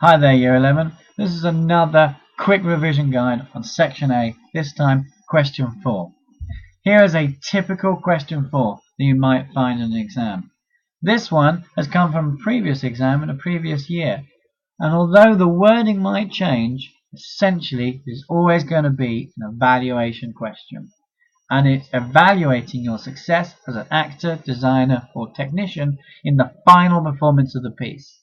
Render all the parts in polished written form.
Hi there Year 11, this is another quick revision guide on Section A, this time question 4. Here is a typical question 4 that you might find in an exam. This one has come from a previous exam in a previous year, and although the wording might change, essentially it's always going to be an evaluation question. And it's evaluating your success as an actor, designer or technician in the final performance of the piece.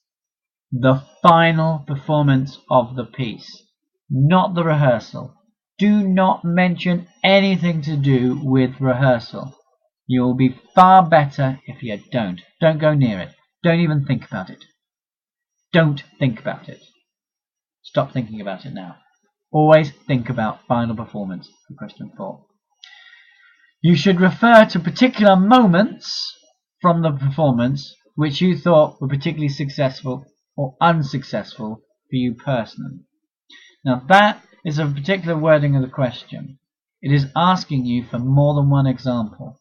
The final performance of the piece, not the rehearsal. Do not mention anything to do with rehearsal. You will be far better if you don't. Don't go near it. Don't even think about it. Don't think about it. Stop thinking about it now. Always think about final performance for question 4. You should refer to particular moments from the performance which you thought were particularly successful or unsuccessful for you personally. Now that is a particular wording of the question. It is asking you for more than one example.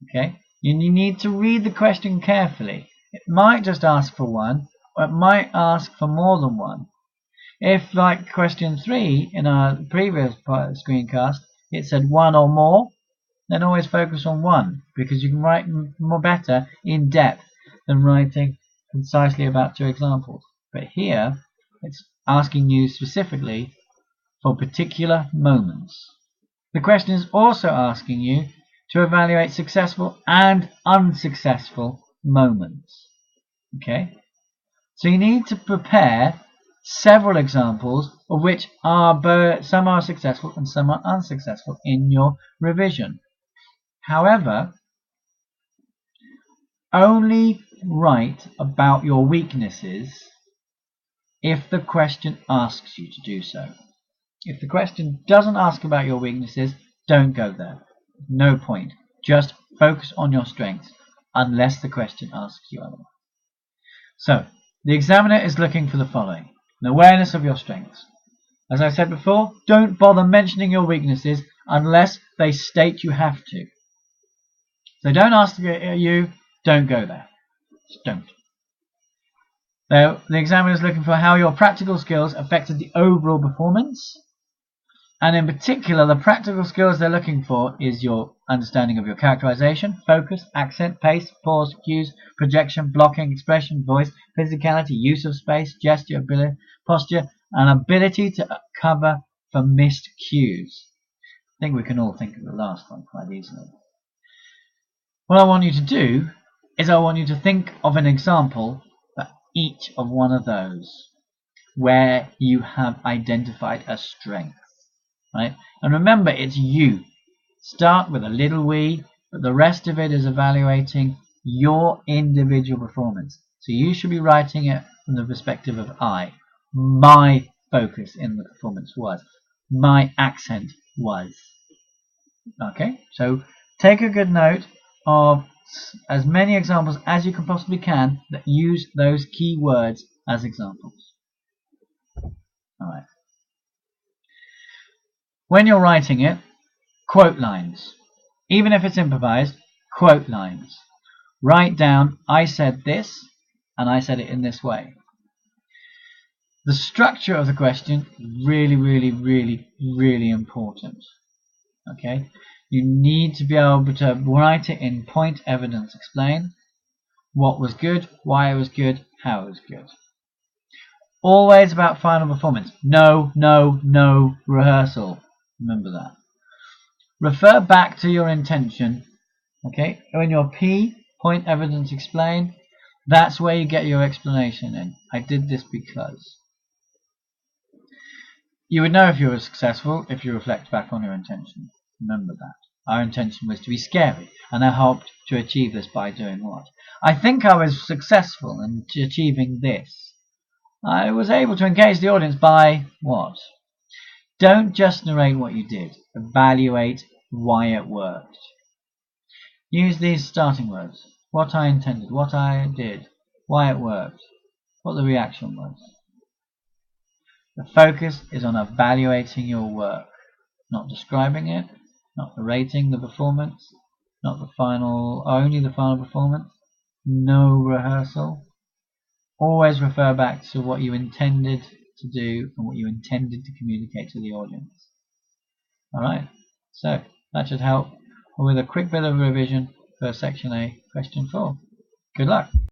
Okay? You need to read the question carefully. It might just ask for one, or it might ask for more than one. If, like question 3 in our previous screencast, it said one or more, then always focus on one, because you can write more better in depth than writing concisely about 2 examples. But here it's asking you specifically for particular moments. The question is also asking you to evaluate successful and unsuccessful moments. Okay? So you need to prepare several examples of which some are successful and some are unsuccessful in your revision. However, only write about your weaknesses if the question asks you to do so. If the question doesn't ask about your weaknesses, don't go there. No point. Just focus on your strengths, unless the question asks you otherwise. So, the examiner is looking for the following: an awareness of your strengths. As I said before, don't bother mentioning your weaknesses unless they state you have to. So don't ask you, don't go there. Just don't. So the examiner is looking for how your practical skills affected the overall performance. And in particular, the practical skills they're looking for is your understanding of your characterization, focus, accent, pace, pause, cues, projection, blocking, expression, voice, physicality, use of space, gesture, ability, posture, and ability to cover for missed cues. I think we can all think of the last one quite easily. What I want you to do is I want you to think of an example for each of one of those where you have identified a strength. Right? And remember, it's you. Start with a little we, but the rest of it is evaluating your individual performance. So you should be writing it from the perspective of I. My focus in the performance was. My accent was. Okay? So take a good note of as many examples as you can possibly can that use those key words as examples. Alright. When you're writing it, quote lines. Even if it's improvised, quote lines. Write down, I said this, and I said it in this way. The structure of the question is really, really, really, really important. Okay? You need to be able to write it in point, evidence, explain. What was good, why it was good, how it was good. Always about final performance. No, no, no rehearsal. Remember that. Refer back to your intention. Okay? When your P, point, evidence, explain, that's where you get your explanation in. I did this because. You would know if you were successful if you reflect back on your intention. Remember that. Our intention was to be scary, and I hoped to achieve this by doing what? I think I was successful in achieving this. I was able to engage the audience by what? Don't just narrate what you did. Evaluate why it worked. Use these starting words. What I intended, what I did, why it worked, what the reaction was. The focus is on evaluating your work, not describing it, not narrating the performance, not the final, only the final performance, no rehearsal. Always refer back to what you intended to do and what you intended to communicate to the audience. Alright, so that should help with a quick bit of revision for Section A, Question 4. Good luck!